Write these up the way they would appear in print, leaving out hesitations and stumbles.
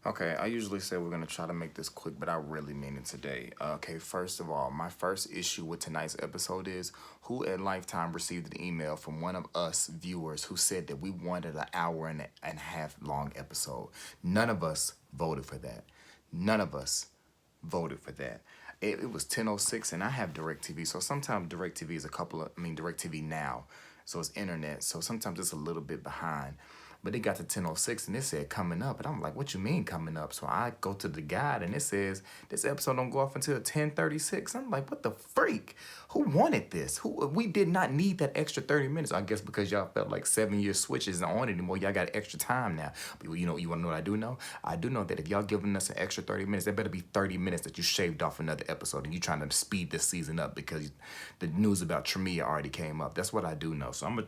Okay, I usually say we're gonna try to make this quick, but I really mean it today. Okay, first of all, my first issue with tonight's episode is who at Lifetime received an email from one of us viewers who said that we wanted an hour and a half long episode. None of us voted for that. None of us voted for that. It was 10:06, and I have DirecTV, so sometimes DirecTV is DirecTV Now, so it's internet, so sometimes it's a little bit behind. But it got to 10:06 and it said coming up, and I'm like, what you mean coming up? So I go to the guide and it says this episode don't go off until 10:36. I'm like, what the freak? Who wanted this? Who We did not need that extra 30 minutes. I guess because y'all felt like 7-year switch isn't on anymore. Y'all got extra time now. But you want to know what I do know? I do know that if y'all giving us an extra 30 minutes, there better be 30 minutes that you shaved off another episode and you trying to speed this season up because the news about Tremia already came up. That's what I do know. So I'm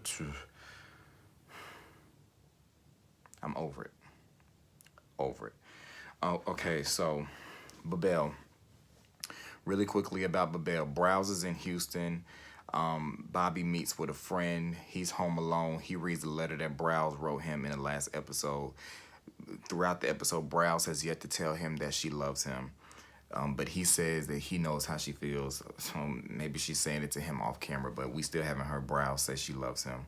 over it. Over it. Oh, okay, so Babel. Really quickly about Babel. Browse in Houston. Bobby meets with a friend. He's home alone. He reads the letter that Browse wrote him in the last episode. Throughout the episode, Browse has yet to tell him that she loves him. But he says that he knows how she feels. So maybe she's saying it to him off camera, but we still haven't heard Browse say she loves him.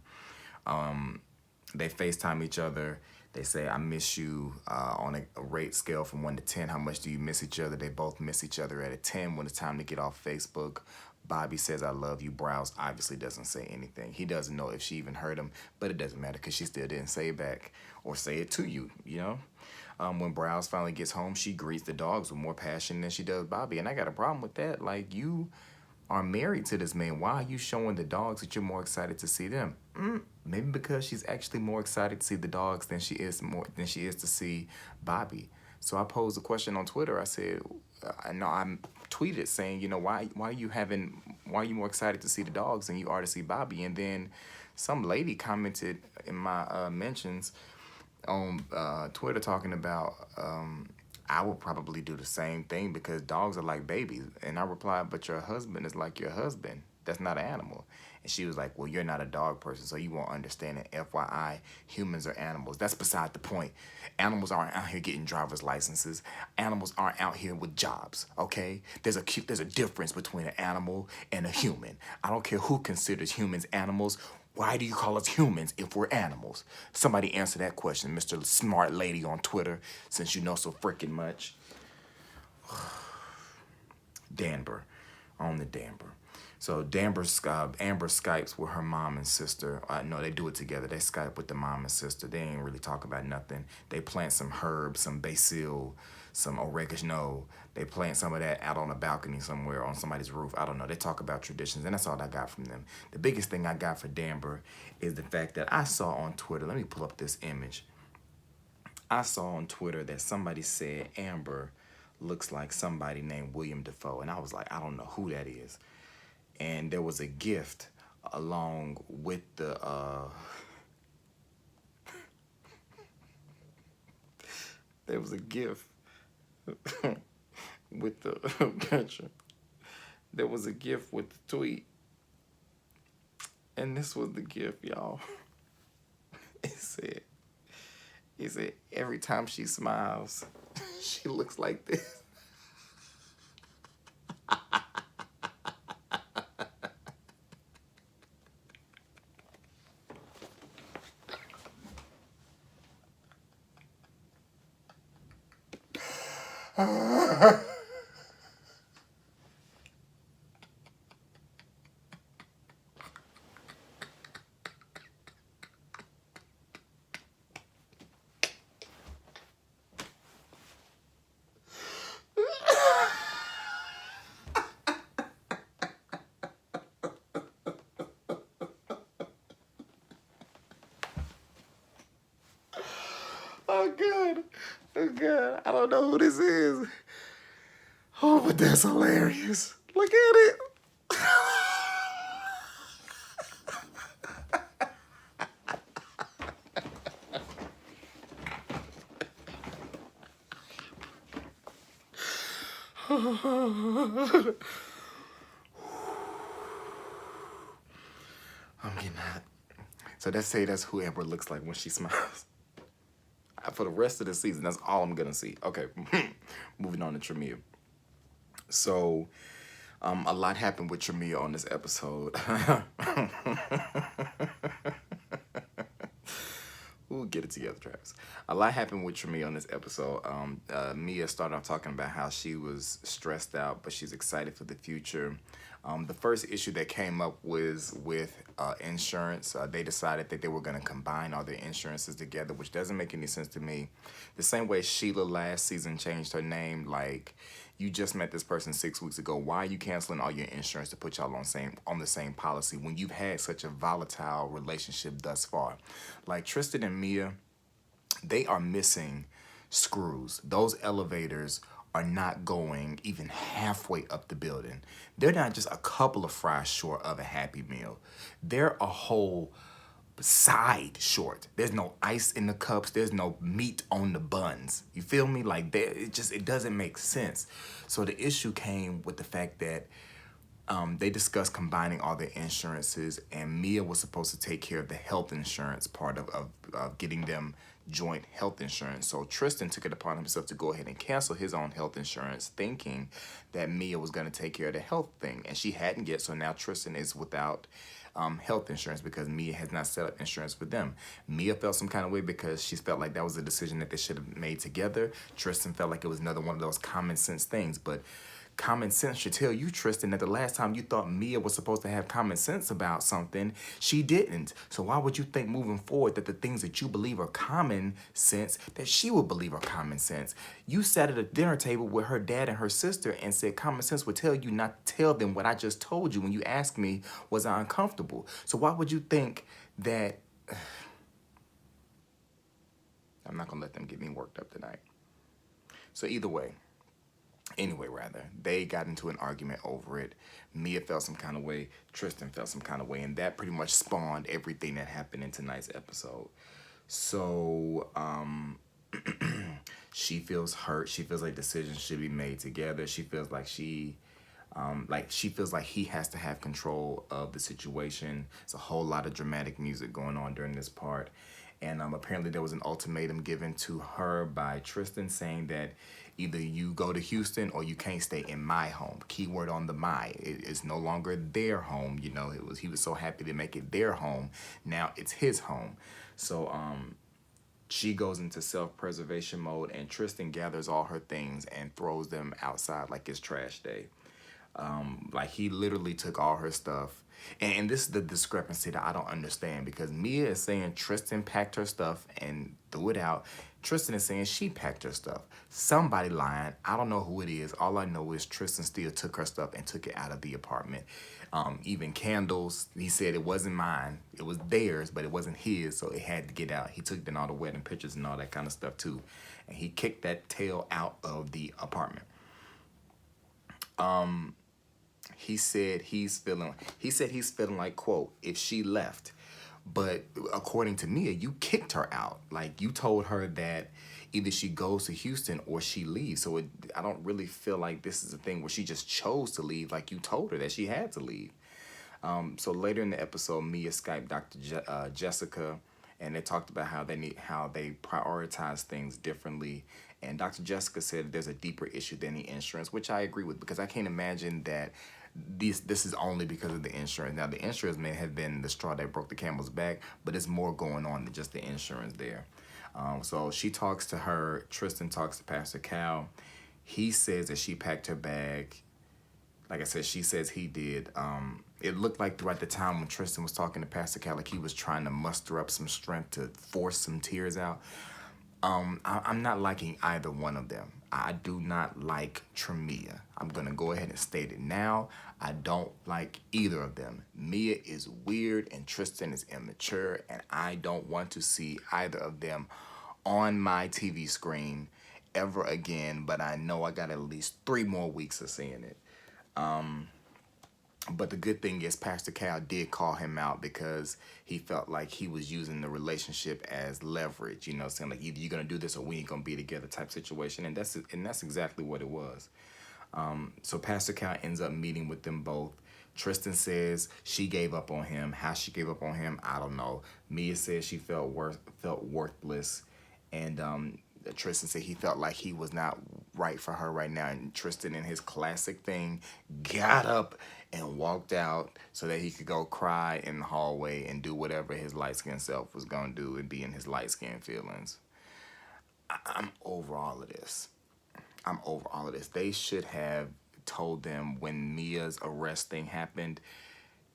They FaceTime each other. They say, I miss you on a rate scale from 1 to 10. How much do you miss each other? They both miss each other at a 10 when it's time to get off Facebook. Bobby says, I love you. Browse obviously doesn't say anything. He doesn't know if she even heard him, but it doesn't matter because she still didn't say it back or say it to you, you know? When Browse finally gets home, she greets the dogs with more passion than she does Bobby. And I got a problem with that. Like, you are married to this man. Why are you showing the dogs that you're more excited to see them? Maybe because she's actually more excited to see the dogs than she is to see Bobby. So I posed a question on Twitter. I said, I tweeted saying, why are you more excited to see the dogs than you are to see Bobby? And then some lady commented in my mentions on Twitter talking about I would probably do the same thing because dogs are like babies. And I replied, but your husband is like your husband. That's not an animal. And she was like, well, you're not a dog person, so you won't understand it. FYI, humans are animals. That's beside the point. Animals aren't out here getting driver's licenses. Animals aren't out here with jobs, okay? There's a difference between an animal and a human. I don't care who considers humans animals. Why do you call us humans if we're animals? Somebody answer that question, Mr. Smart Lady on Twitter, since you know so freaking much. Danber, on the Danber. So Amber Skypes with her mom and sister. No, they do it together. They Skype with the mom and sister. They ain't really talk about nothing. They plant some herbs, some basil, some oregano. They plant some of that out on a balcony somewhere on somebody's roof. I don't know. They talk about traditions, and that's all I got from them. The biggest thing I got for Danber is the fact that I saw on Twitter. Let me pull up this image. I saw on Twitter that somebody said Amber looks like somebody named William Defoe, and I was like, I don't know who that is. And there was a gift along with the there was a gift with the picture. There was a gift with the tweet, and this was the gift, y'all. It said every time she smiles, she looks like this. Oh God. Oh God. I don't know who this is. Oh, but that's hilarious. Look at it. I'm getting hot. So let's say that's who Amber looks like when she smiles. For the rest of the season, that's all I'm gonna see. Okay, moving on to Tremere. So, a lot happened with Tremere on this episode. We'll get it together, Travis. A lot happened with Tremere on this episode. Mia started off talking about how she was stressed out, but she's excited for the future. The first issue that came up was with insurance. They decided that they were going to combine all their insurances together, which doesn't make any sense to me. The same way Sheila last season changed her name, like you just met this person 6 weeks ago. Why are you canceling all your insurance to put y'all on the same policy when you've had such a volatile relationship thus far? Like Tristan and Mia, they are missing screws. Those elevators are not going even halfway up the building. They're not just a couple of fries short of a Happy Meal. They're a whole side short. There's no ice in the cups. There's no meat on the buns. You feel me? Like it doesn't make sense. So the issue came with the fact that they discussed combining all their insurances, and Mia was supposed to take care of the health insurance part of getting them joint health insurance. So Tristan took it upon himself to go ahead and cancel his own health insurance, thinking that Mia was going to take care of the health thing, and she hadn't yet. So now Tristan is without health insurance because Mia has not set up insurance for them. Mia felt some kind of way because she felt like that was a decision that they should have made together. Tristan felt like it was another one of those common sense things, but common sense should tell you, Tristan, that the last time you thought Mia was supposed to have common sense about something, she didn't. So why would you think moving forward that the things that you believe are common sense, that she would believe are common sense? You sat at a dinner table with her dad and her sister and said common sense would tell you not to tell them what I just told you when you asked me, was I uncomfortable? So why would you think that... I'm not going to let them get me worked up tonight. So either way, Anyway, rather, they got into an argument over it. Mia felt some kind of way. Tristan felt some kind of way. And that pretty much spawned everything that happened in tonight's episode. So, she feels hurt. She feels like decisions should be made together. She feels like she feels like he has to have control of the situation. It's a whole lot of dramatic music going on during this part. And apparently there was an ultimatum given to her by Tristan saying that either you go to Houston or you can't stay in my home. Keyword on the my. It's no longer their home. You know, he was so happy to make it their home. Now it's his home. So she goes into self-preservation mode, and Tristan gathers all her things and throws them outside like it's trash day. Like he literally took all her stuff. And this is the discrepancy that I don't understand, because Mia is saying Tristan packed her stuff and threw it out. Tristan is saying she packed her stuff. Somebody lying. I don't know who it is. All I know is Tristan still took her stuff and took it out of the apartment. Even candles, he said it wasn't mine. It was theirs, but it wasn't his, so it had to get out. He took in all the wedding pictures and all that kind of stuff too. And he kicked that tail out of the apartment. He said he's feeling like, quote, if she left. But according to Mia, you kicked her out. Like, you told her that either she goes to Houston or she leaves. So I don't really feel like this is a thing where she just chose to leave. Like, you told her that she had to leave. So later in the episode, Mia Skyped Dr. Jessica, and they talked about how they prioritize things differently. And Dr. Jessica said there's a deeper issue than the insurance, which I agree with, because I can't imagine that this is only because of the insurance. Now, the insurance may have been the straw that broke the camel's back, but it's more going on than just the insurance there. So she talks to her. Tristan talks to Pastor Cal. He says that she packed her bag. Like I said, she says he did. It looked like throughout the time when Tristan was talking to Pastor Cal, like he was trying to muster up some strength to force some tears out. I'm not liking either one of them. I do not like Tremere. I'm going to go ahead and state it now. I don't like either of them. Mia is weird and Tristan is immature, and I don't want to see either of them on my TV screen ever again, but I know I got at least 3 more weeks of seeing it. But the good thing is Pastor Cal did call him out because he felt like he was using the relationship as leverage, you know, saying like either you're going to do this or we ain't going to be together type situation. And that's exactly what it was. So Pastor Cal ends up meeting with them both. Tristan says she gave up on him. How she gave up on him, I don't know. Mia says she felt worthless. And Tristan said he felt like he was not right for her right now. And Tristan, in his classic thing, got up and walked out so that he could go cry in the hallway and do whatever his light-skinned self was going to do and be in his light-skinned feelings. I'm over all of this. I'm over all of this. They should have told them when Mia's arrest thing happened,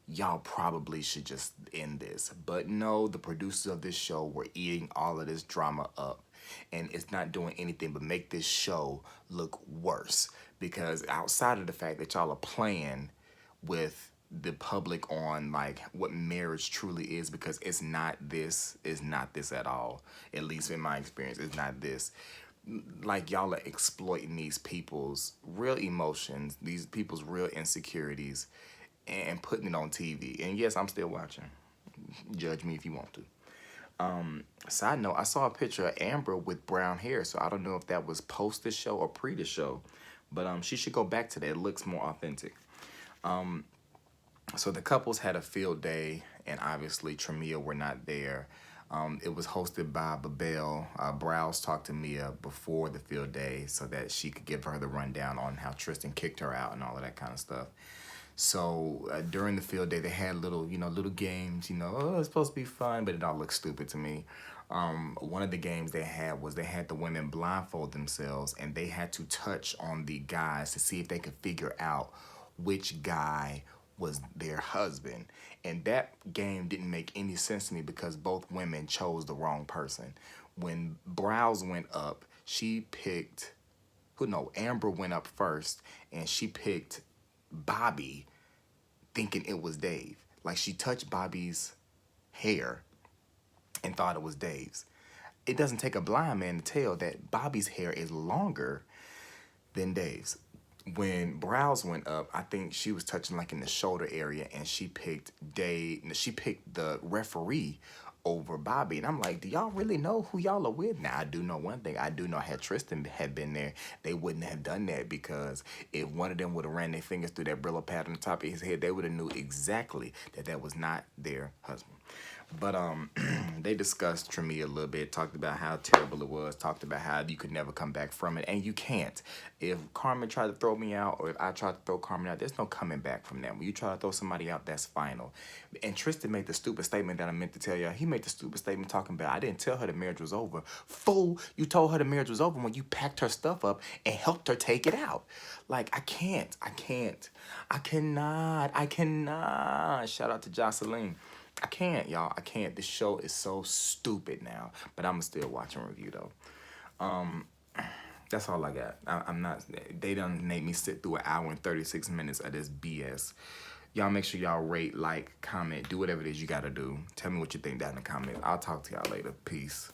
y'all probably should just end this. But no, the producers of this show were eating all of this drama up. And it's not doing anything but make this show look worse. Because outside of the fact that y'all are playing with the public on like what marriage truly is, because it's not this at all. At least in my experience, it's not this. Like y'all are exploiting these people's real emotions, these people's real insecurities, and putting it on TV. And yes, I'm still watching. Judge me if you want to. Side note, I saw a picture of Amber with brown hair, so I don't know if that was post the show or pre the show, but she should go back to that. It looks more authentic. So the couples had a field day, and obviously Tremia were not there. It was hosted by Babel. Browse talked to Mia before the field day so that she could give her the rundown on how Tristan kicked her out and all of that kind of stuff. So during the field day, they had little games. Oh, it's supposed to be fun, but it all looked stupid to me. One of the games they had was they had the women blindfold themselves, and they had to touch on the guys to see if they could figure out which guy was their husband. And that game didn't make any sense to me because both women chose the wrong person. When Browse went up, she picked, Amber went up first, and she picked Bobby thinking it was Dave. Like, she touched Bobby's hair and thought it was Dave's. It doesn't take a blind man to tell that Bobby's hair is longer than Dave's. When Browse went up, I think she was touching like in the shoulder area, and she picked the referee over Bobby. And I'm like, do y'all really know who y'all are with? Now, I do know one thing. I do know had Tristan had been there, they wouldn't have done that, because if one of them would have ran their fingers through that Brillo pad on the top of his head, they would have knew exactly that that was not their husband. But they discussed Tremia a little bit, talked about how terrible it was, talked about how you could never come back from it, and you can't. If Carmen tried to throw me out, or if I tried to throw Carmen out, there's no coming back from that. When you try to throw somebody out, that's final. And Tristan made the stupid statement that I meant to tell y'all. He made the stupid statement talking about, I didn't tell her the marriage was over. Fool, you told her the marriage was over when you packed her stuff up and helped her take it out. Like, I cannot. Shout out to Jocelyn. I can't, y'all. I can't. This show is so stupid now. But I'm still watching review, though. That's all I got. I'm not... They done made me sit through an hour and 36 minutes of this BS. Y'all make sure y'all rate, like, comment, do whatever it is you gotta do. Tell me what you think down in the comments. I'll talk to y'all later. Peace.